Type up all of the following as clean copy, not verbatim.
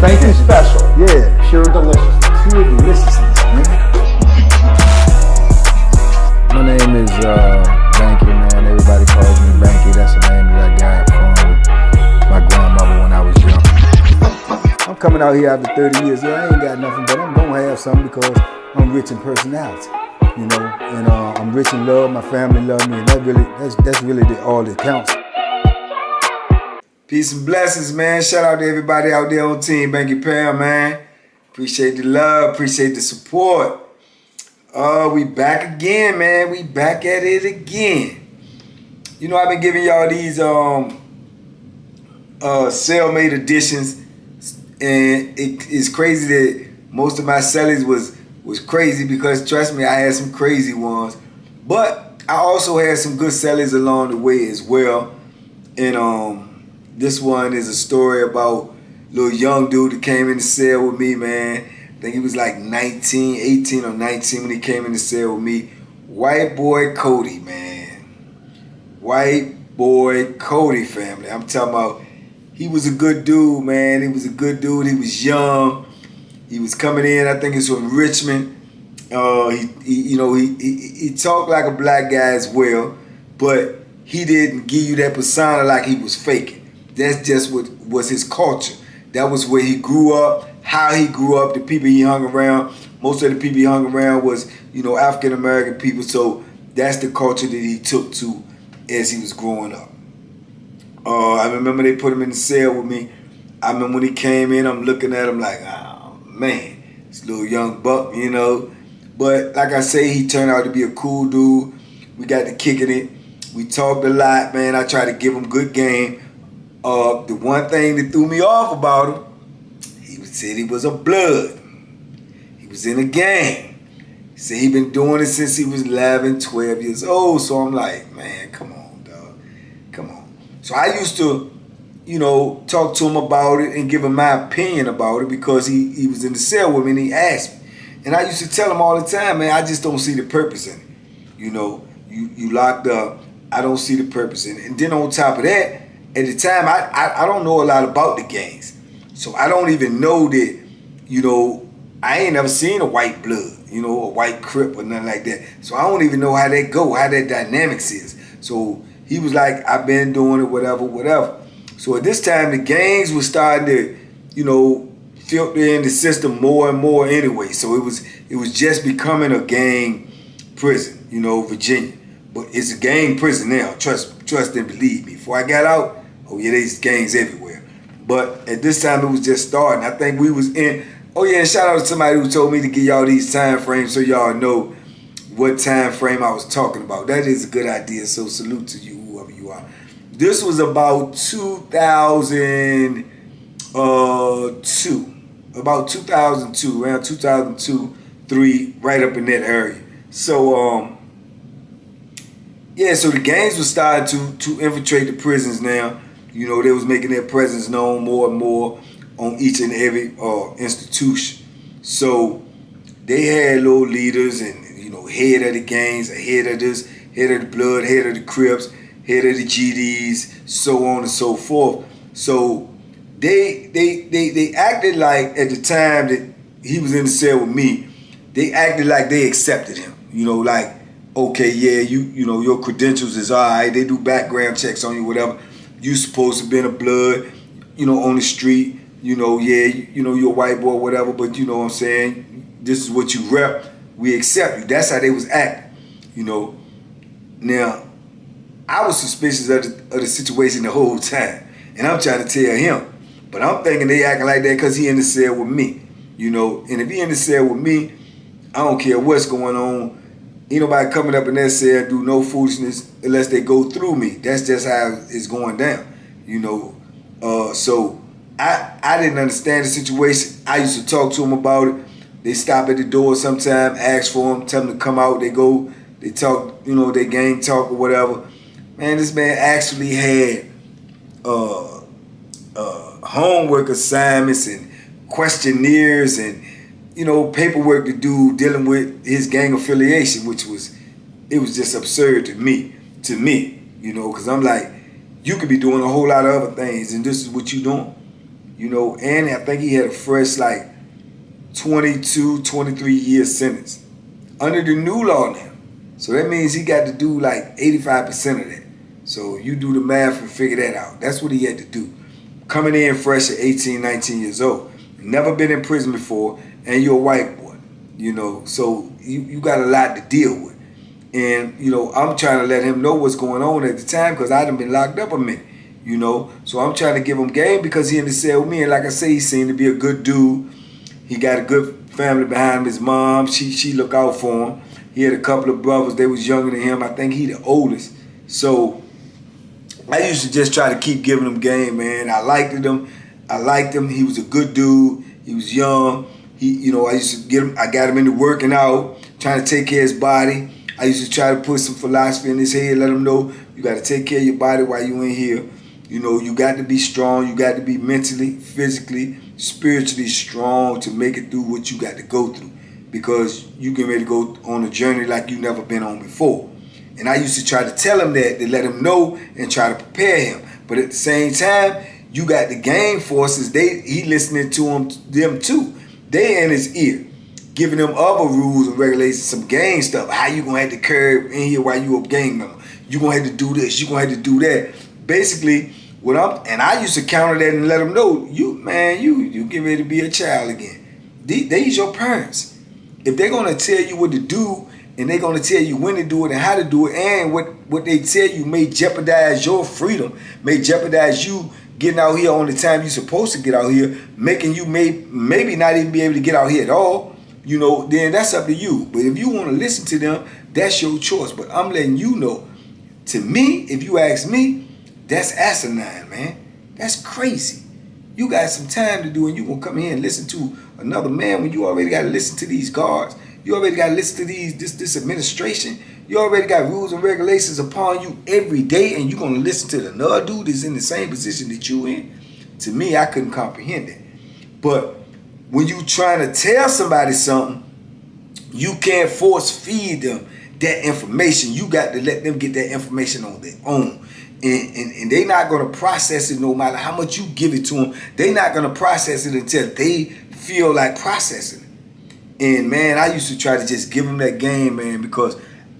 Banky special. Yeah. Pure deliciousness. Pure deliciousness, man. My name is Banky, man. Everybody calls me Banky. That's the name that I got from my grandmother when I was young. I'm coming out here after 30 years. Yeah, I ain't got nothing, but I'm gonna have something because I'm rich in personality, you know, and I'm rich in love. My family love me, and that's really all that counts. Peace and blessings, man. Shout out to everybody out there on Team Banky Pound, man. Appreciate the love, appreciate the support. We back again, man. We back at it again. You know, I've been giving y'all these cellmate editions, and it's crazy that most of my sellers was crazy because, trust me, I had some crazy ones. But I also had some good sellers along the way as well. And this one is a story about a little young dude that came in the cell with me, man. I think he was like 18 or 19 when he came in the cell with me. WhiteBoy Cody, man. WhiteBoy Cody, family. I'm talking about, he was a good dude, man. He was a good dude. He was young. He was coming in, I think it's from Richmond. He talked like a black guy as well, but he didn't give you that persona like he was faking. That's just what was his culture. That was where he grew up, how he grew up, the people he hung around. Most of the people he hung around was, African-American people. So that's the culture that he took to as he was growing up. I remember they put him in the cell with me. I remember when he came in, I'm looking at him like, oh, man, this little young buck, you know. But like I say, he turned out to be a cool dude. We got to kicking it. We talked a lot, man. I tried to give him good game. The one thing that threw me off about him, he said he was a blood. He was in a gang. He said he been doing it since he was 11, 12 years old. So I'm like, man, come on, dog. Come on. So I used to, talk to him about it and give him my opinion about it because he was in the cell with me and he asked me. And I used to tell him all the time, man, I just don't see the purpose in it. You locked up, I don't see the purpose in it. And then on top of that, at the time, I don't know a lot about the gangs. So I don't even know that, I ain't never seen a white blood, a white crip or nothing like that. So I don't even know how that go, how that dynamics is. So he was like, I've been doing it, whatever. So at this time, the gangs were starting to, filter in the system more and more anyway. So it was just becoming a gang prison, Virginia. But it's a gang prison now, trust and believe me. Before I got out, oh yeah, there's gangs everywhere. But at this time, it was just starting. I think we was in, oh yeah, and shout out to somebody who told me to give y'all these time frames so y'all know what time frame I was talking about. That is a good idea, so salute to you, whoever you are. This was about 2002, around 2002, 3, right up in that area. So, yeah, so the gangs were starting to infiltrate the prisons now. They was making their presence known more and more on each and every institution. So they had little leaders and, head of the gangs, head of this, head of the blood, head of the Crips, head of the GDs, so on and so forth. So they acted like, at the time that he was in the cell with me, they acted like they accepted him. Like, okay, yeah, your credentials is all right. They do background checks on you, whatever. You supposed to be in a blood, on the street. You're a white boy, whatever. But you know what I'm saying. This is what you rep. We accept you. That's how they was acting. Now, I was suspicious of the situation the whole time, and I'm trying to tell him. But I'm thinking they acting like that because he in the cell with me. And if he in the cell with me, I don't care what's going on. Ain't nobody coming up in that cell do no foolishness unless they go through me. That's just how it's going down, So I didn't understand the situation. I used to talk to them about it. They stop at the door sometime, ask for them, tell them to come out. They go, they talk, they gang talk or whatever. Man, this man actually had homework assignments and questionnaires and paperwork to do dealing with his gang affiliation, which was just absurd to me, because I'm like, you could be doing a whole lot of other things and this is what you doing. you know, and I think he had a fresh like 22, 23 year sentence under the new law now. So that means he got to do like 85% of that. So you do the math and figure that out. That's what he had to do. Coming in fresh at 18, 19 years old. Never been in prison before, and you're a white boy. You know, so you got a lot to deal with. And, you know, I'm trying to let him know what's going on at the time because I done been locked up a minute, you know. So I'm trying to give him game because he in the cell with me. And like I say, he seemed to be a good dude. He got a good family behind him. His mom, she look out for him. He had a couple of brothers. They was younger than him. I think he the oldest. So I used to just try to keep giving him game, man. I liked him. He was a good dude. He was young. You know, I used to get him. I got him into working out, trying to take care of his body. I used to try to put some philosophy in his head, let him know you got to take care of your body while you in here. You know, you got to be strong. You got to be mentally, physically, spiritually strong to make it through what you got to go through, because you get ready to go on a journey like you never been on before. And I used to try to tell him that, to let him know and try to prepare him. But at the same time, you got the gang forces. He listening to them too. They in his ear, giving them other rules and regulations, some gang stuff. How you gonna have to curb in here while you a gang member? You gonna have to do this. You gonna have to do that. Basically, I used to counter that and let them know, you get ready to be a child again. These your parents. If they're gonna tell you what to do, and they're gonna tell you when to do it and how to do it, and what they tell you may jeopardize your freedom, may jeopardize you getting out here on the time you're supposed to get out here, making you maybe not even be able to get out here at all, you know, then that's up to you. But if you want to listen to them, that's your choice. But I'm letting you know, to me, if you ask me, that's asinine, man. That's crazy. You got some time to do, and you gonna come here and listen to another man when you already got to listen to these guards. You already got to listen to this administration. You already got rules and regulations upon you every day, and you're going to listen to another dude that's in the same position that you in. To me, I couldn't comprehend it. But when you trying to tell somebody something, you can't force feed them that information. You got to let them get that information on their own. And they're not going to process it no matter how much you give it to them. They're not going to process it until they feel like processing it. And, man, I used to try to just give him that game, man, because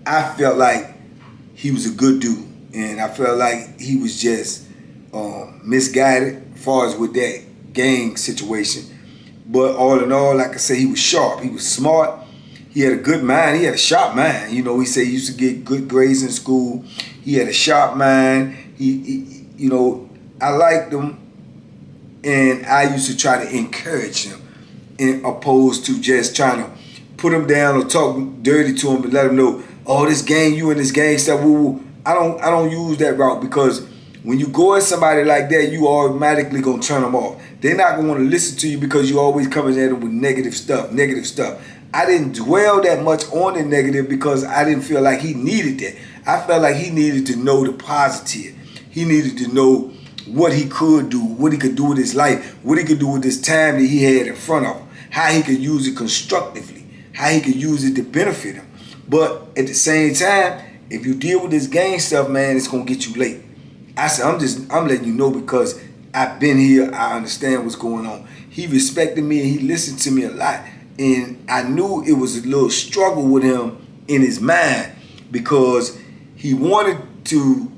I felt like he was a good dude. And I felt like he was just misguided as far as with that gang situation. But all in all, like I said, he was sharp. He was smart. He had a good mind. He had a sharp mind. You know, he said he used to get good grades in school. He had a sharp mind. He you know, I liked him. And I used to try to encourage him, opposed to just trying to put him down or talk dirty to him and let him know, oh, this gang, you and this gang stuff, woo. I don't use that route, because when you go at somebody like that, you automatically gonna turn them off. They're not gonna want to listen to you because you always coming at them with negative stuff. I didn't dwell that much on the negative because I didn't feel like he needed that. I felt like he needed to know the positive. He needed to know what he could do, what he could do with his life, what he could do with this time that he had in front of him, how he could use it constructively, how he could use it to benefit him. But at the same time, if you deal with this gang stuff, man, it's gonna get you late. I said, I'm letting you know because I've been here, I understand what's going on. He respected me and he listened to me a lot. And I knew it was a little struggle with him in his mind, because he wanted to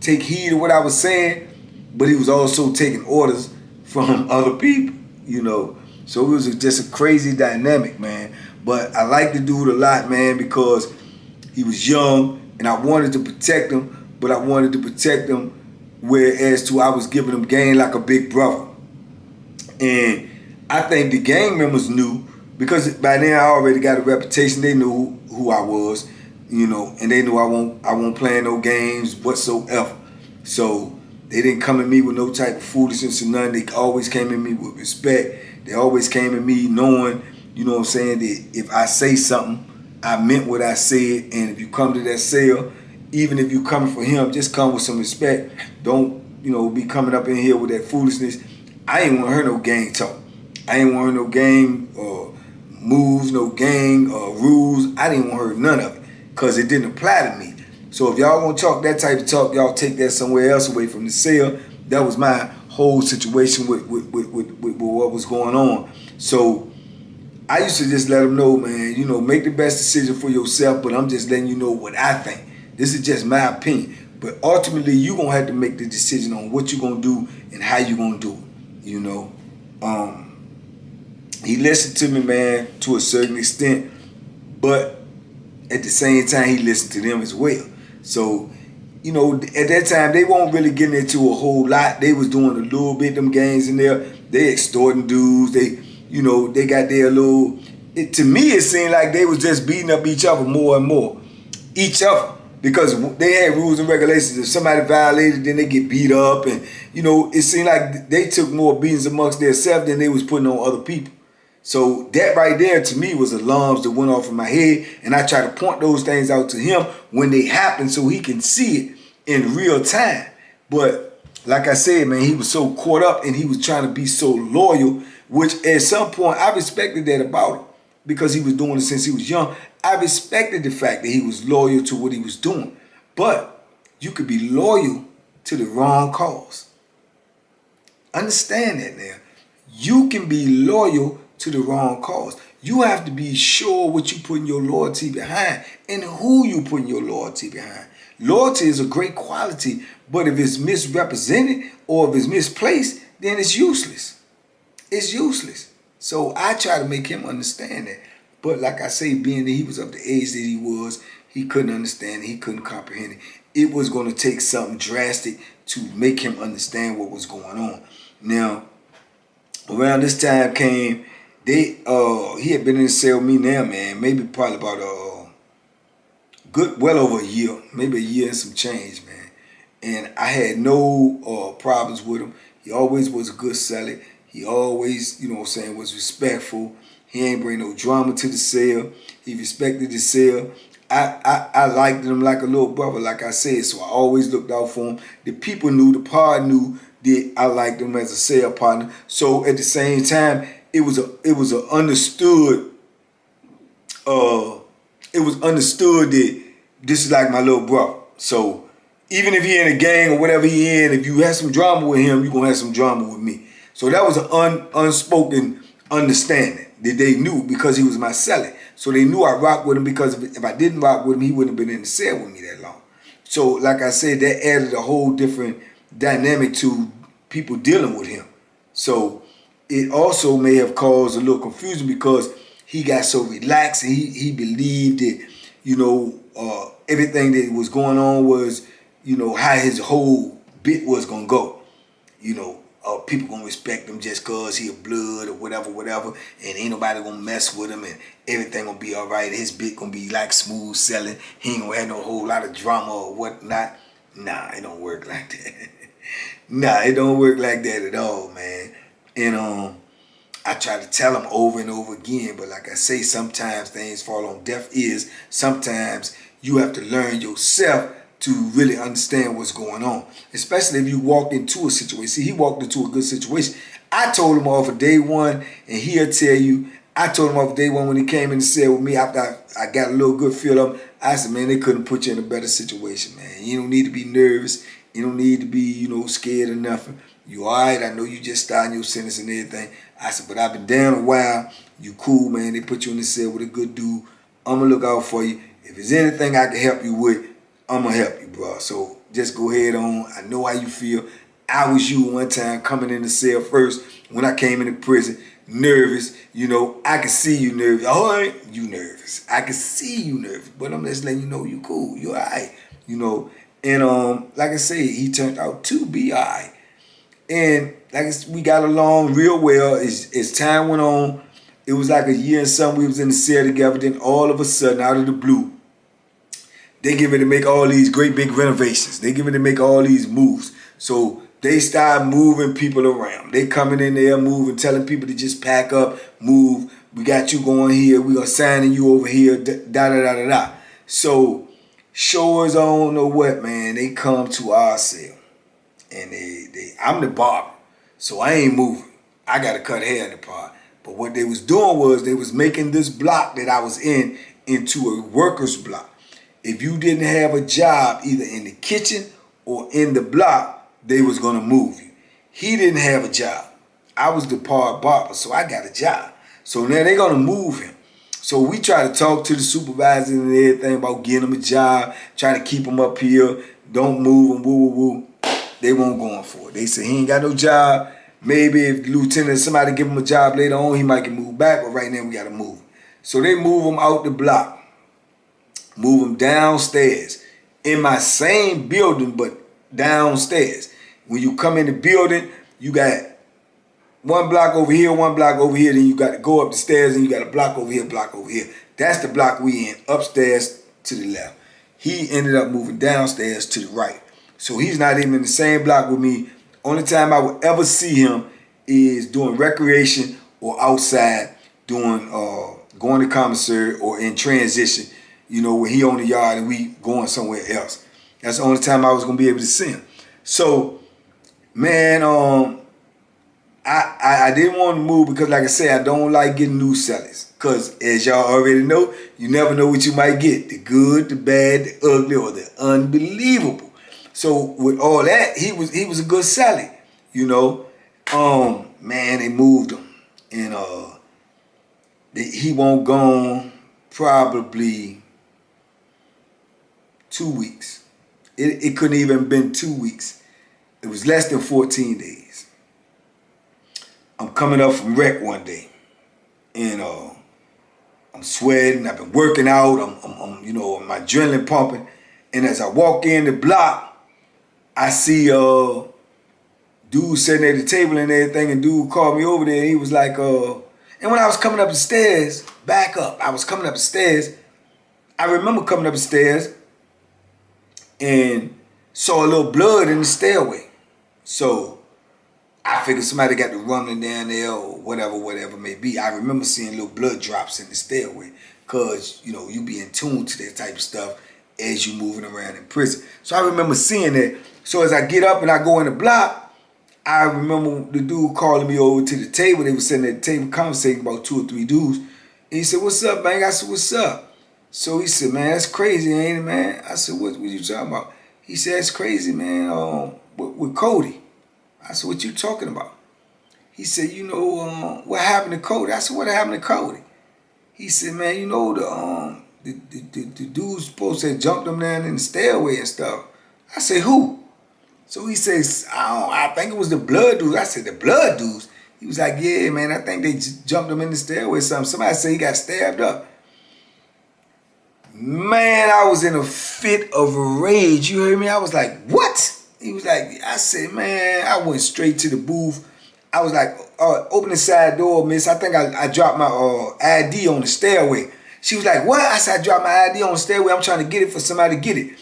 take heed of what I was saying, but he was also taking orders from other people, you know. So it was just a crazy dynamic, man. But I like the dude a lot, man, because he was young and I wanted to protect him, but I wanted to protect him whereas I was giving him game like a big brother. And I think the gang members knew, because by then I already got a reputation. They knew who I was, you know, and they knew I won't play no games whatsoever. So they didn't come at me with no type of foolishness or nothing. They always came at me with respect. They always came at me knowing, you know what I'm saying, that if I say something, I meant what I said. And if you come to that cell, even if you coming for him, just come with some respect. Don't, you know, be coming up in here with that foolishness. I ain't want to hear no gang talk. I ain't want to hear no gang moves, no gang rules. I didn't want to hear none of it because it didn't apply to me. So if y'all want to talk that type of talk, y'all take that somewhere else away from the cell. That was my whole situation with what was going on. So I used to just let them know, man, you know, make the best decision for yourself, but I'm just letting you know what I think. This is just my opinion. But ultimately, you're going to have to make the decision on what you're going to do and how you're going to do it, you know. He listened to me, man, to a certain extent, but at the same time, he listened to them as well. So, you know, at that time, they weren't really getting into a whole lot. They was doing a little bit, them gangs in there. They extorting dudes. You know, they got their little... to me, it seemed like they was just beating up each other more and more. Each other. Because they had rules and regulations. If somebody violated, then they get beat up. And, you know, it seemed like they took more beatings amongst themselves than they was putting on other people. So that right there, to me, was alarms that went off in my head. And I try to point those things out to him when they happen so he can see it in real time. But like I said, man, he was so caught up and he was trying to be so loyal, which at some point I respected that about him because he was doing it since he was young. I respected the fact that he was loyal to what he was doing. But you could be loyal to the wrong cause. Understand that now. You can be loyal to the wrong cause. You have to be sure what you putting your loyalty behind and who you putting your loyalty behind. Loyalty is a great quality, but if it's misrepresented or if it's misplaced, then it's useless. It's useless. So I try to make him understand that. But like I say, being that he was of the age that he was, he couldn't understand it. He couldn't comprehend it. It was going to take something drastic to make him understand what was going on. Now, around this time came, he had been in the cell with me now, man, maybe probably about well over a year, maybe a year and some change, man. And I had no problems with him. He always was a good seller. He always, you know what I'm saying, was respectful. He ain't bring no drama to the cell. He respected the cell. I liked him like a little brother, like I said, so I always looked out for him. The people knew, the pod knew that I liked him as a cell partner. So at the same time, it was understood that this is like my little brother. So even if he in a gang or whatever he in, if you have some drama with him, you're going to have some drama with me. So that was an unspoken understanding that they knew because he was my cellie. So they knew I rocked with him because if I didn't rock with him, he wouldn't have been in the cell with me that long. So like I said, that added a whole different dynamic to people dealing with him. So it also may have caused a little confusion because he got so relaxed and he believed that, you know, everything that was going on was, you know, how his whole bit was going to go. You know, people going to respect him just because he a blood or whatever, and ain't nobody going to mess with him and everything going to be all right. His bit going to be like smooth selling. He ain't going to have no whole lot of drama or whatnot. Nah, it don't work like that. Nah, it don't work like that at all, man. And I try to tell him over and over again, but like I say, sometimes things fall on deaf ears. Sometimes you have to learn yourself to really understand what's going on, especially if you walk into a situation. See, he walked into a good situation. I told him off of day one, and he'll tell you, I told him off of day one when he came in the cell with me after I got a little good feel of him. I said, man, they couldn't put you in a better situation, man. You don't need to be nervous. You don't need to be, you know, scared or nothing. You all right? I know you just starting your sentence and everything. I said, but I've been down a while. You cool, man. They put you in the cell with a good dude. I'm going to look out for you. If there's anything I can help you with, I'm going to help you, bro. So just go ahead on. I know how you feel. I was you one time coming in the cell first when I came into prison, nervous. You know, I can see you nervous. All right, you nervous. I can see you nervous, but I'm just letting you know you cool. You all right, you know. And like I said, he turned out to be all right. And like we got along real well. As time went on, it was like a year and something we was in the cell together. Then all of a sudden, out of the blue, they get ready to make all these great big renovations. They get ready to make all these moves. So they start moving people around. They coming in there moving, telling people to just pack up, move. We got you going here. We are signing you over here, da-da-da-da-da. So sure as I don't know what, man, they come to our cell. And I'm the barber, so I ain't moving. I got to cut hair in the part. But what they was doing was they was making this block that I was in into a worker's block. If you didn't have a job either in the kitchen or in the block, they was going to move you. He didn't have a job. I was the part barber, so I got a job. So now they're gonna move him. So we try to talk to the supervisor and everything about getting him a job, trying to keep him up here, don't move him, woo, woo, woo. They won't go on for it. They say he ain't got no job. Maybe if lieutenant, somebody give him a job later on, he might get moved back, but right now we gotta move him. So they move him out the block, move him downstairs in my same building, but downstairs. When you come in the building, you got one block over here, one block over here, then you got to go up the stairs and you got a block over here, block over here. That's the block we in, upstairs to the left. He ended up moving downstairs to the right. So he's not even in the same block with me. Only time I would ever see him is doing recreation or outside doing going to commissary or in transition, you know, when he on the yard and we going somewhere else. That's the only time I was gonna be able to see him. So, man, I didn't want to move because, like I said, I don't like getting new cellies. Because, as y'all already know, you never know what you might get. The good, the bad, the ugly, or the unbelievable. So, with all that, he was a good cellie, you know. Man, they moved him. And he won't gone probably 2 weeks. It couldn't even been 2 weeks. It was less than 14 days. I'm coming up from rec one day, and I'm sweating. I've been working out. I'm you know, my adrenaline pumping. And as I walk in the block, I see dude sitting at the table and everything, and dude called me over there. He was like, and when I was coming up the stairs, back up. I was coming up the stairs. I remember coming up the stairs and saw a little blood in the stairway. So I figured somebody got the rumbling down there or whatever may be. I remember seeing little blood drops in the stairway because, you know, you be in tune to that type of stuff as you moving around in prison. So I remember seeing that. So as I get up and I go in the block, I remember the dude calling me over to the table. They were sitting at the table conversating about 2 or 3 dudes. And he said, "What's up, man?" I said, "What's up?" So he said, "Man, that's crazy, ain't it, man?" I said, what you talking about?" He said, "It's crazy, man, with Cody." I said, "What you talking about?" He said, "You know, what happened to Cody?" I said, "What happened to Cody?" He said, "Man, you know, the dude supposed to have jumped him down in the stairway and stuff." I said, "Who?" So he says, I think it was the blood dudes. I said, "The blood dudes?" He was like, "Yeah, man, I think they jumped him in the stairway or something." Somebody said he got stabbed up. Man, I was in a fit of rage. You heard me? I was like, "What?" He was like, I said, man, I went straight to the booth. I was like, "Open the side door, miss. I think I dropped my ID on the stairway." She was like, "What?" I said, "I dropped my ID on the stairway. I'm trying to get it for somebody to get it."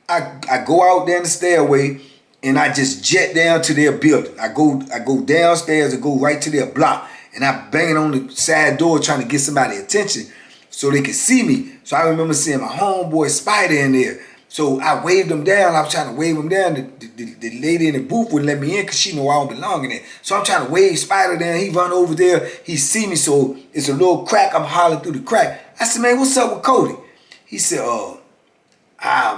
I go out there in the stairway and I just jet down to their building. I go downstairs and go right to their block. And I bang it on the side door trying to get somebody's attention so they could see me. So I remember seeing my homeboy Spider in there. So I waved him down. I was trying to wave him down. The lady in the booth wouldn't let me in because she know I don't belong in there. So I'm trying to wave Spider down. He run over there. He see me. So it's a little crack. I'm hollering through the crack. I said, "Man, what's up with Cody?" He said,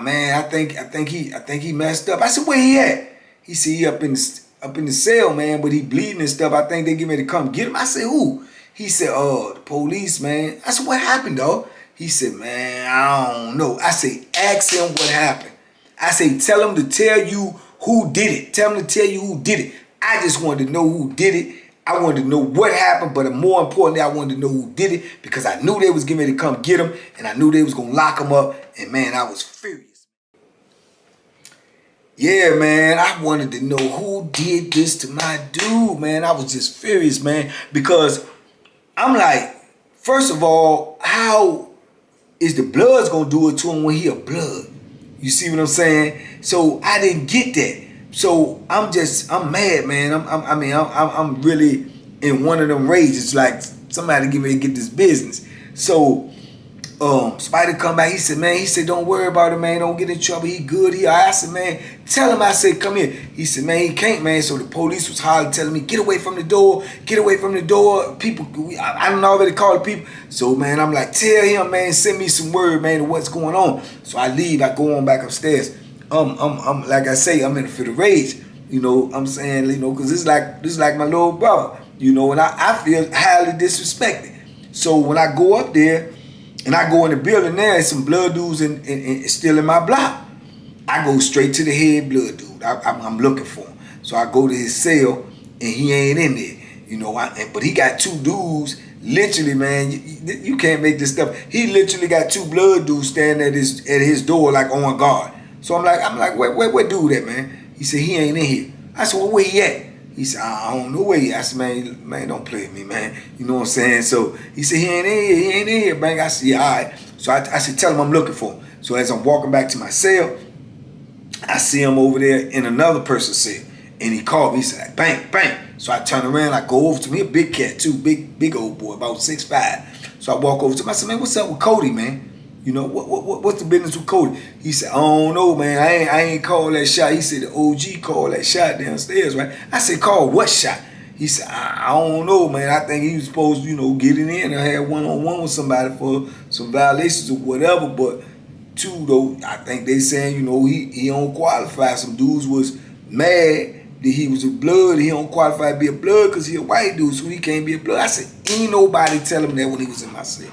man, I think he messed up." I said, "Where he at?" He said, "He up in the cell, man, but he bleeding and stuff. I think they get ready to come get him." I said, "Who?" He said, "The police, man." I said, "What happened, though?" He said, "Man, I don't know." I say, "Ask him what happened." I say, "Tell him to tell you who did it. Tell him to tell you who did it." I just wanted to know who did it. I wanted to know what happened, but more importantly, I wanted to know who did it because I knew they was getting ready to come get him, and I knew they was going to lock him up, and man, I was furious. Yeah, man, I wanted to know who did this to my dude, man. I was just furious, man, because I'm like, first of all, how is the Bloods gonna do it to him when he a Blood? You see what I'm saying? So I didn't get that. So I'm mad, man. I'm really in one of them rages, like somebody get ready to get this business. So Spider come back. He said, "Man," "don't worry about it, man. Don't get in trouble. He good. He all right." I said, "Man, tell him." I said, "Come here." He said, "Man, he can't, man." So the police was hollering, telling me, "Get away from the door. Get away from the door." People, I done already called the people. So, man, I'm like, "Tell him, man, send me some word, man, of what's going on." So I leave. I go on back upstairs. Like I say, I'm in a fit of rage. You know what I'm saying? You know, because this is like my little brother. You know, and I feel highly disrespected. So when I go up there and I go in the building, there's some blood dudes and still in my block. I go straight to the head blood dude. I'm looking for him. So I go to his cell and he ain't in there. You know, but he got two dudes. Literally, man, you can't make this stuff. He literally got two blood dudes standing at his door like on guard. So I'm like, where dude at, man? He said he ain't in here. I said, well, where he at? He said, I don't know where he at. I said, man, don't play with me, man. You know what I'm saying? So he said, he ain't in here, Bank. I said, yeah, all right. So I said, tell him I'm looking for him. So as I'm walking back to my cell, I see him over there in another person's cell. And he called me, he said, Bank. So I turn around, I go over to him. He a big cat too, big old boy, about 6'5". So I walk over to him. I said, man, what's up with Cody, man? You know, what's the business with Cody? He said, I don't know, man. I ain't called that shot. He said the OG called that shot downstairs, right? I said, call what shot? He said, I don't know, man. I think he was supposed to, you know, get it in. I had one-on-one with somebody for some violations or whatever. But two, though, I think they saying, you know, he don't qualify. Some dudes was mad that he was a blood. He don't qualify to be a blood because he a white dude, so he can't be a blood. I said, ain't nobody tell him that when he was in my cell.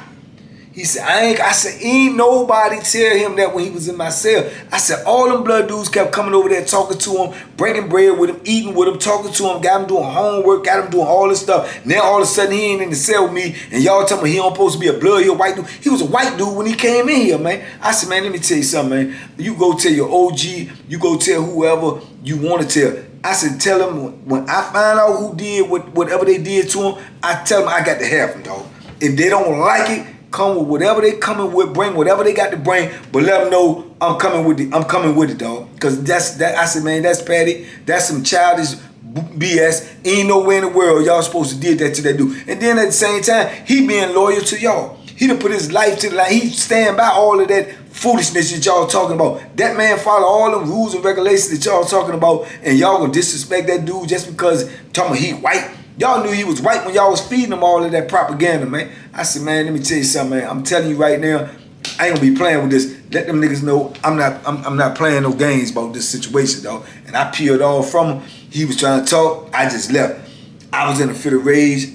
He said, I said, ain't nobody tell him that when he was in my cell. I said, all them blood dudes kept coming over there talking to him, breaking bread with him, eating with him, talking to him, got him doing homework, got him doing all this stuff. Now all of a sudden he ain't in the cell with me, and y'all tell me he don't supposed to be a blood, he a white dude. He was a white dude when he came in here, man. I said, man, let me tell you something, man. You go tell your OG, you go tell whoever you want to tell. I said, tell them when I find out who did whatever they did to him, I tell them I got to have him, dog. If they don't like it, come with whatever they coming with, bring whatever they got to bring, but let them know I'm coming with it, dog. Cause that I said, man, that's petty. That's some childish BS. Ain't nowhere in the world y'all supposed to did that to that dude. And then at the same time, he being loyal to y'all. He done put his life to the line. He stand by all of that foolishness that y'all talking about. That man follow all them rules and regulations that y'all talking about, and y'all gonna disrespect that dude just because talking about he white. Y'all knew he was white when y'all was feeding him all of that propaganda, man. I said, man, let me tell you something, man. I'm telling you right now, I ain't gonna be playing with this. Let them niggas know I'm not playing no games about this situation, dog. And I peeled off from him. He was trying to talk. I just left. I was in a fit of rage.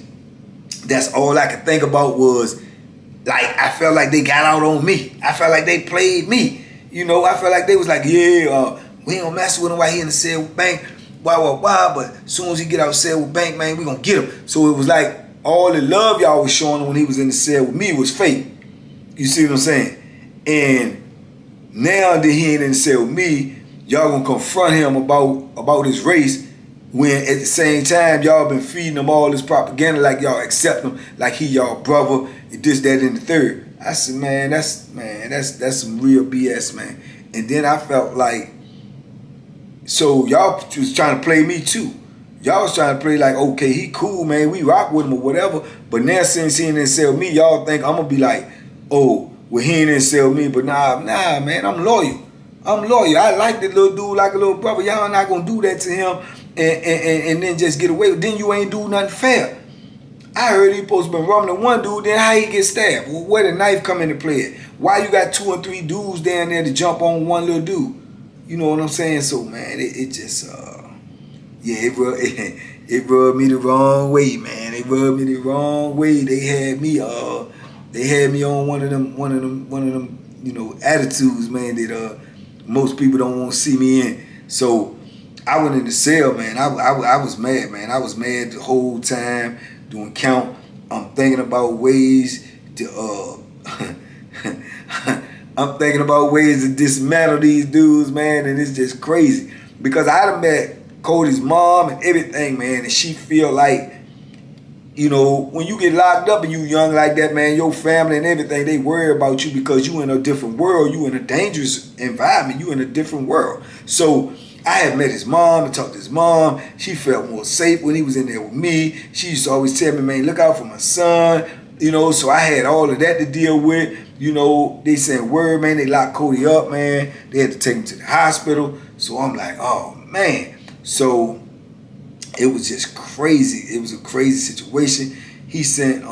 That's all I could think about was, like, I felt like they got out on me. I felt like they played me. You know, I felt like they was like, yeah, we ain't gonna mess with him while he in the cell with Bank. Why, but as soon as he get out of cell with Bank, man, we gonna get him. So it was like all the love y'all was showing him when he was in the cell with me was fake. You see what I'm saying? And now that he ain't in the cell with me, y'all gonna confront him about his race when at the same time y'all been feeding him all this propaganda like y'all accept him, like he y'all brother, and this, that, and the third. I said, man, that's some real BS, man. And then I felt like, so y'all was trying to play me too. Y'all was trying to play like, okay, he cool, man, we rock with him or whatever. But now since he ain't in the cell with me, y'all think I'm gonna be like, oh, well, he ain't in the cell with me, but nah, man, I'm loyal. I like the little dude like a little brother. Y'all not gonna do that to him and then just get away. Then you ain't do nothing fair. I heard he supposed to been rumming one dude, then how he get stabbed? Well, where the knife come into play? Why you got 2 or 3 dudes down there to jump on one little dude? You know what I'm saying? So, man, it just, yeah, it rubbed me the wrong way, man. It rubbed me the wrong way. They had me on one of them, you know, attitudes, man, that most people don't want to see me in. So I went in the cell, man. I was mad, man. I was mad the whole time doing count. I'm thinking about ways to I'm thinking about ways to dismantle these dudes, man, and it's just crazy. Because I done met Cody's mom and everything, man, and she feel like, you know, when you get locked up and you young like that, man, your family and everything, they worry about you because you in a different world. You in a dangerous environment. You in a different world. So I had met his mom and talked to his mom. She felt more safe when he was in there with me. She used to always tell me, man, look out for my son. You know, so I had all of that to deal with. You know, they said, word, man, they locked Cody up, man. They had to take him to the hospital. So I'm like, oh, man. So it was just crazy. It was a crazy situation. He sent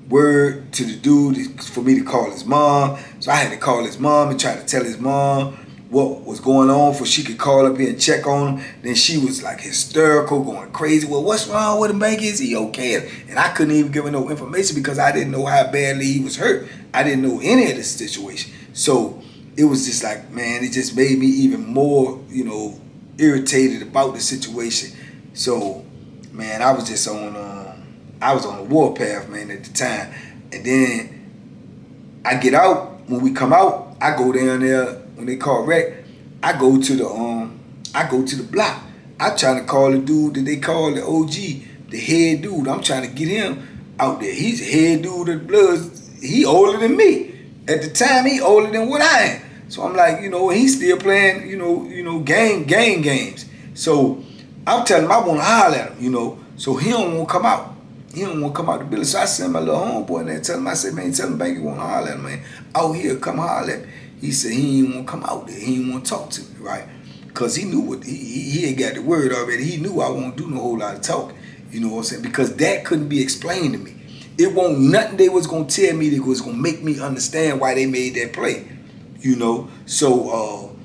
word to the dude for me to call his mom. So I had to call his mom and try to tell his mom what was going on for she could call up here and check on him. Then she was like hysterical, going crazy. Well, what's wrong with him, Banky? Is he okay? And I couldn't even give her no information because I didn't know how badly he was hurt. I didn't know any of the situation. So it was just like, man, it just made me even more, you know, irritated about the situation. So, man, I was just on the warpath, man, at the time. And then I get out. When we come out, I go down there. When they call wreck, I go to the block. I'm trying to call the dude that they call the OG, the head dude. I'm trying to get him out there. He's the head dude of the Bloods. He older than me. At the time, he older than what I am. So I'm like, you know, he's still playing, you know, gang games. So I'm telling him I want to holler at him, you know. So he don't want to come out. He don't want to come out the building. So I send my little homeboy in there and tell him, I said, man, tell him Banky want to holler at him, man. Out here, come holler at me. He said he ain't want to come out there. He ain't want to talk to me, right? Because he knew what, he had got the word already. He knew I won't do no whole lot of talking. You know what I'm saying? Because that couldn't be explained to me. It won't nothing they was going to tell me that was going to make me understand why they made that play. You know? So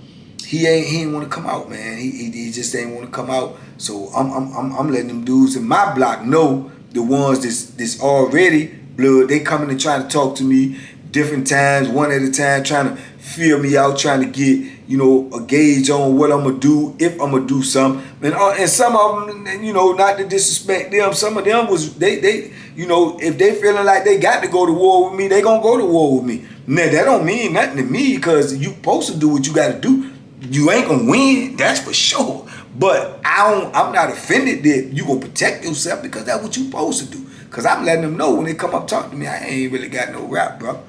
he ain't want to come out, man. He just ain't want to come out. So I'm letting them dudes in my block know, the ones that's already blood, they coming and trying to talk to me different times, one at a time, trying to feel me out, trying to get, you know, a gauge on what I'm going to do, if I'm going to do something. And some of them, you know, not to disrespect them, some of them was, they you know, if they feeling like they got to go to war with me, they going to go to war with me. Now, that don't mean nothing to me because you supposed to do what you got to do. You ain't going to win, that's for sure. But I'm not offended that you going to protect yourself because that's what you supposed to do. Because I'm letting them know when they come up talk to me, I ain't really got no rap, bro.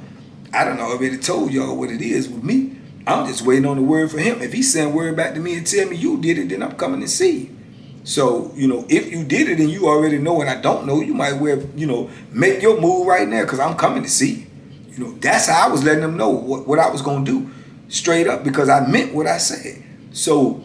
I done already told y'all what it is with me. I'm just waiting on the word for him. If he send word back to me and tell me you did it, then I'm coming to see you. So, you know, if you did it and you already know and I don't know, you might well, you know, make your move right now because I'm coming to see you. You know, that's how I was letting them know what I was going to do straight up because I meant what I said. So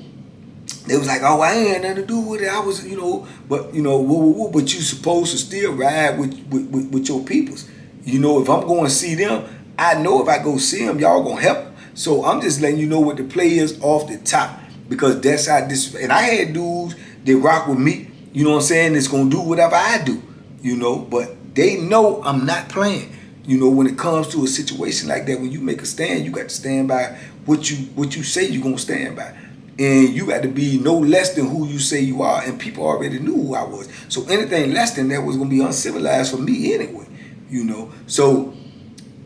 they was like, oh, I ain't had nothing to do with it. I was, you know, but, you know, but you supposed to still ride with your peoples. You know, if I'm going to see them, I know if I go see them, y'all going to help them. So I'm just letting you know what the play is off the top because that's how this, and I had dudes that rock with me, you know what I'm saying, that's going to do whatever I do, you know, but they know I'm not playing. You know, when it comes to a situation like that, when you make a stand, you got to stand by what you say you're going to stand by. And you got to be no less than who you say you are. And people already knew who I was. So anything less than that was going to be uncivilized for me anyway, you know. So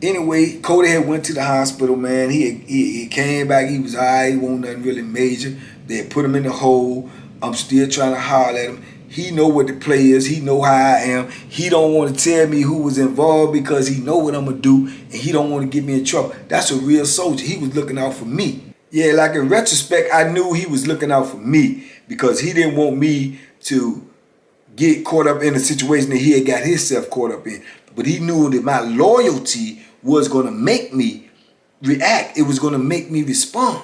anyway, Cody had went to the hospital, man. He came back. He was all right. He wasn't nothing really major. They had put him in the hole. I'm still trying to holler at him. He know what the play is. He know how I am. He don't want to tell me who was involved because he know what I'm going to do. And he don't want to get me in trouble. That's a real soldier. He was looking out for me. Yeah, like in retrospect, I knew he was looking out for me because he didn't want me to get caught up in a situation that he had got himself caught up in. But he knew that my loyalty was going to make me react. It was going to make me respond,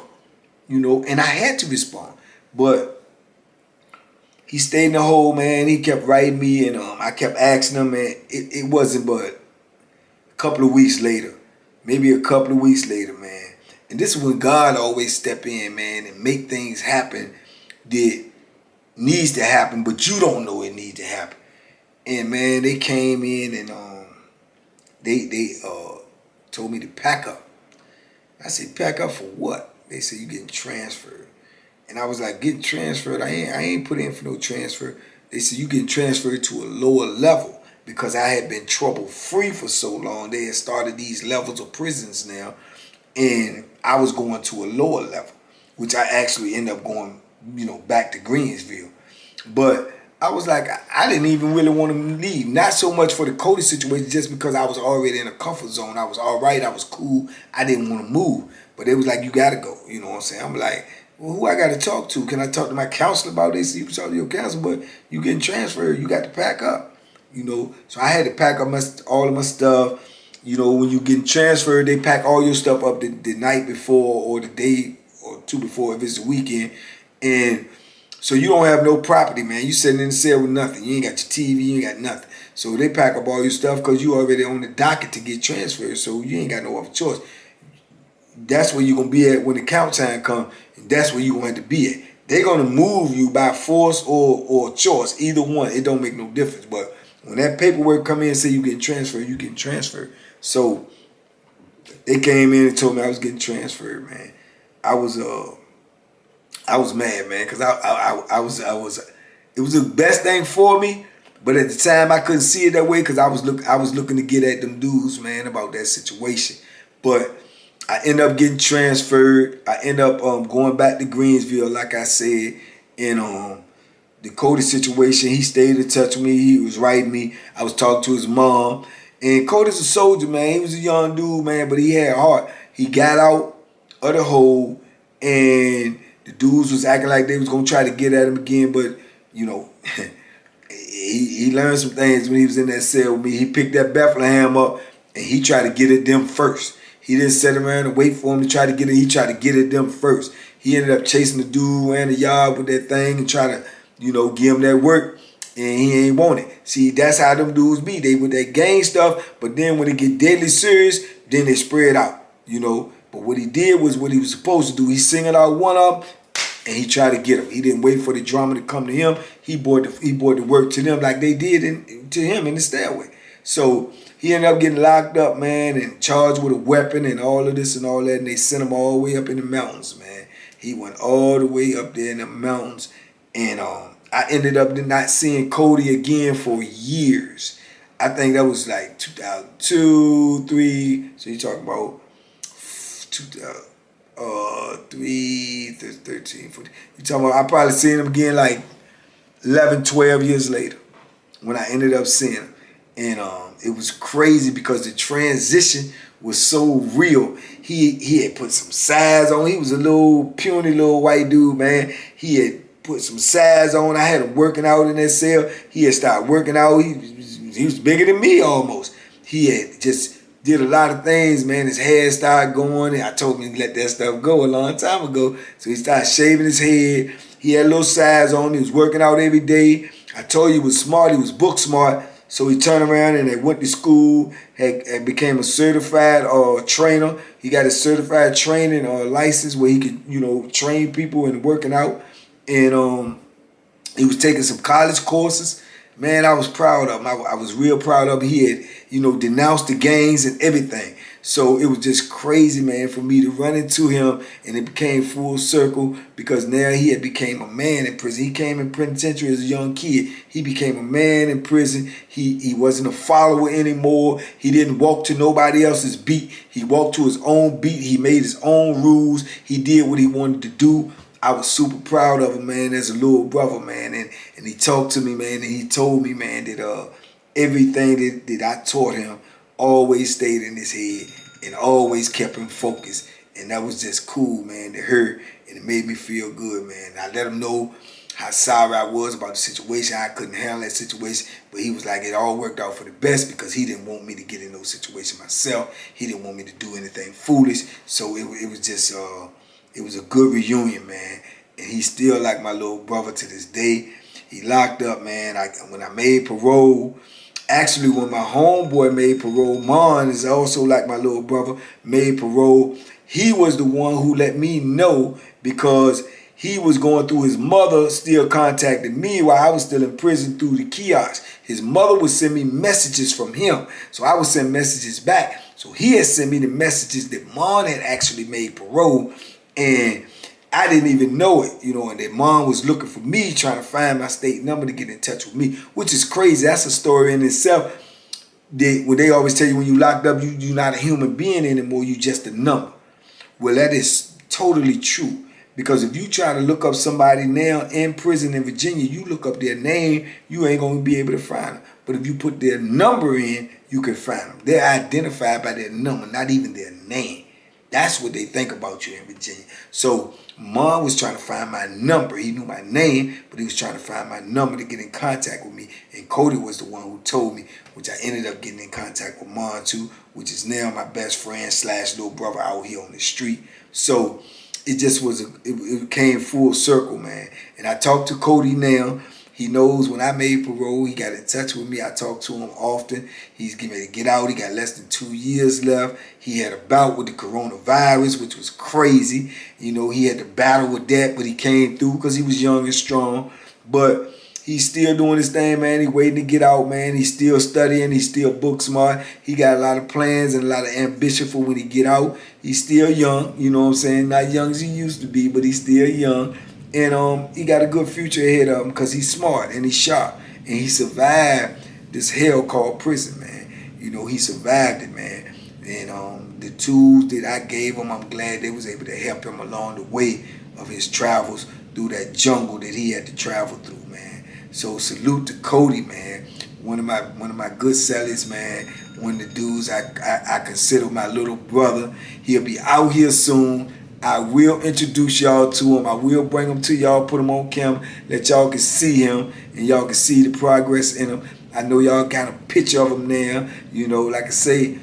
you know, and I had to respond. But he stayed in the hole, man. He kept writing me, and I kept asking him, and it wasn't but a couple of weeks later, maybe a couple of weeks later, man. And this is when God always step in, man, and make things happen that needs to happen, but you don't know it needs to happen. And man, they came in and they told me to pack up. I said, pack up for what? They said, you getting transferred. And I was like, getting transferred? I ain't put in for no transfer. They said, you getting transferred to a lower level because I had been trouble-free for so long. They had started these levels of prisons now. And I was going to a lower level, which I actually ended up going, you know, back to Greensville. But I was like, I didn't even really want to leave. Not so much for the Cody situation, just because I was already in a comfort zone. I was all right. I was cool. I didn't want to move. But it was like, you got to go. You know what I'm saying? I'm like, well, who I got to talk to? Can I talk to my counselor about this? You can talk to your counselor, but you getting transferred. You got to pack up. You know, so I had to pack up all of my stuff. You know, when you get transferred, they pack all your stuff up the night before or the day or two before if it's the weekend. And so you don't have no property, man. You sitting in the cell with nothing. You ain't got your TV, you ain't got nothing. So they pack up all your stuff because you already on the docket to get transferred. So you ain't got no other choice. that's where you're gonna be at when the count time comes, and that's where you're gonna have to be at. They're gonna move you by force or choice, either one. It don't make no difference. But when that paperwork come in and say you getting transferred, you getting transferred. So they came in and told me I was getting transferred, man. I was mad, man, because I was it was the best thing for me, but at the time I couldn't see it that way because I was looking to get at them dudes, man, about that situation. But I end up getting transferred. I end up going back to Greensville, like I said, and the Cody situation. He stayed in touch with me. He was writing me. I was talking to his mom. And Cody's a soldier, man. He was a young dude, man, but he had heart. He got out of the hole, and the dudes was acting like they was gonna try to get at him again, but you know, he learned some things when he was in that cell with me. He picked that Bethlehem up and he tried to get at them first. He didn't sit around and wait for him to try to get it. He tried to get at them first. He ended up chasing the dude around the yard with that thing and trying to, you know, give him that work, and he ain't want it. See, that's how them dudes be. They with that gang stuff, but then when it get deadly serious, then they spread out, you know. But what he did was what he was supposed to do. He singled out one of them, and he tried to get him. He didn't wait for the drama to come to him. He brought the work to them like they did to him in the stairway. So he ended up getting locked up, man, and charged with a weapon and all of this and all that. And they sent him all the way up in the mountains, man. He went all the way up there in the mountains. And I ended up not seeing Cody again for years. I think that was like 2002, 2003. So you're talking about 13, 14. You talking about I probably seen him again like 11, 12 years later when I ended up seeing him. And it was crazy because the transition was so real. He had put some size on. He was a little puny little white dude, man. He had put some size on. I had him working out in that cell. He had started working out. He was bigger than me almost. He had just did a lot of things, man. His hair started going, and I told him to let that stuff go a long time ago. So he started shaving his head. He had a little size on. He was working out every day. I told you he was smart. He was book smart. So he turned around and they went to school, had became a certified trainer. He got a certified training license where he could, you know, train people and working out. And he was taking some college courses. Man, I was proud of him. I was real proud of him. He had, you know, denounced the gangs and everything. So it was just crazy, man, for me to run into him, and it became full circle because now he had became a man in prison. He came in penitentiary as a young kid. He became a man in prison. He wasn't a follower anymore. He didn't walk to nobody else's beat. He walked to his own beat. He made his own rules. He did what he wanted to do. I was super proud of him, man, as a little brother, man. And he talked to me, man, and he told me, man, that everything that I taught him always stayed in his head and always kept him focused. And that was just cool, man, to hear, and it made me feel good, man. I let him know how sorry I was about the situation. I couldn't handle that situation, but he was like, it all worked out for the best because he didn't want me to get in those situations myself. He didn't want me to do anything foolish. So it was just, it was a good reunion, man. And he's still like my little brother to this day. He locked up, man. When I made parole, actually, when my homeboy made parole, Mon is also like my little brother, made parole. He was the one who let me know because he was going through his mother, still contacted me while I was still in prison through the kiosk. His mother would send me messages from him. So I would send messages back. So he had sent me the messages that Mon had actually made parole. And I didn't even know it, you know, and that Mom was looking for me, trying to find my state number to get in touch with me, which is crazy. That's a story in itself. When they always tell you when you locked up, you're not a human being anymore, you just a number. Well, that is totally true. Because if you try to look up somebody now in prison in Virginia, you look up their name, you ain't going to be able to find them. But if you put their number in, you can find them. They're identified by their number, not even their name. That's what they think about you in Virginia. So Mom was trying to find my number. He knew my name, but he was trying to find my number to get in contact with me. And Cody was the one who told me, which I ended up getting in contact with Mom too, which is now my best friend / little brother out here on the street. So it just was, it came full circle, man. And I talked to Cody now. He knows when I made parole, he got in touch with me. I talked to him often. He's getting ready to get out. He got less than 2 years left. He had a bout with the coronavirus, which was crazy. You know, he had to battle with that, but he came through because he was young and strong. But he's still doing his thing, man. He's waiting to get out, man. He's still studying. He's still book smart. He got a lot of plans and a lot of ambition for when he get out. He's still young, you know what I'm saying? Not young as he used to be, but he's still young. And he got a good future ahead of him because he's smart and he's sharp. And he survived this hell called prison, man. You know, he survived it, man. And the tools that I gave him, I'm glad they was able to help him along the way of his travels through that jungle that he had to travel through, man. So salute to Cody, man. One of my good sellers, man. One of the dudes I consider my little brother. He'll be out here soon. I will introduce y'all to him. I will bring him to y'all, put him on camera, let y'all can see him and y'all can see the progress in him. I know y'all got a picture of him now. You know, like I say,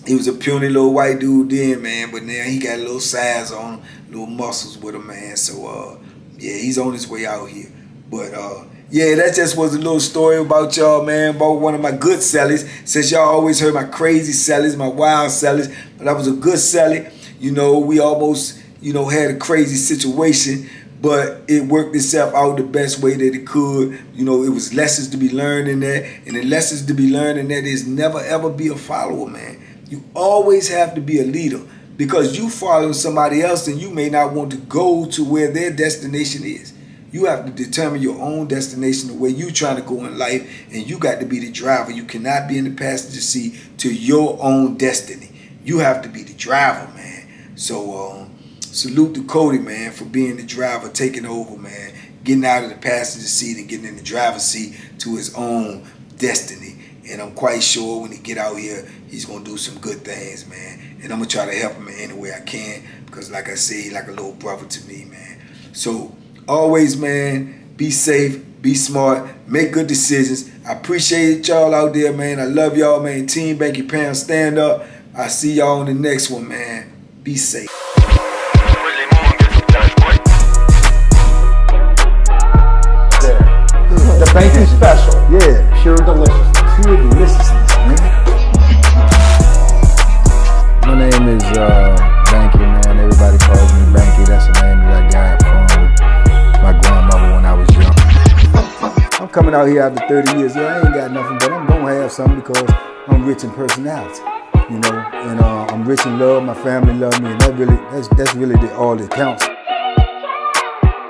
he was a puny little white dude then, man, but now he got a little size on him, little muscles with him, man. So, yeah, he's on his way out here. But, yeah, that just was a little story about y'all, man, about one of my good sellers. Since y'all always heard my crazy sellers, my wild sellers, but I was a good seller. You know, we almost, you know, had a crazy situation, but it worked itself out the best way that it could. You know, it was lessons to be learned in that. And the lessons to be learned in that is never, ever be a follower, man. You always have to be a leader because you follow somebody else and you may not want to go to where their destination is. You have to determine your own destination, the way you're trying to go in life, and you got to be the driver. You cannot be in the passenger seat to your own destiny. You have to be the driver, man. So, salute to Cody, man, for being the driver, taking over, man, getting out of the passenger seat and getting in the driver's seat to his own destiny. And I'm quite sure when he get out here, he's going to do some good things, man. And I'm going to try to help him in any way I can because, like I say, he's like a little brother to me, man. So, always, man, be safe, be smart, make good decisions. I appreciate y'all out there, man. I love y'all, man. Team Banky Pound, stand up. I'll see y'all on the next one, man. Be safe. The Banky special. Yeah. Pure deliciousness. Pure deliciousness, man. My name is Banky, man. Everybody calls me Banky. That's the name that I got from my grandmother when I was young. I'm coming out here after 30 years. Yeah, I ain't got nothing, but I'm gonna have something because I'm rich in personality. You know, and I'm rich in love. My family love me, and that's really all that counts.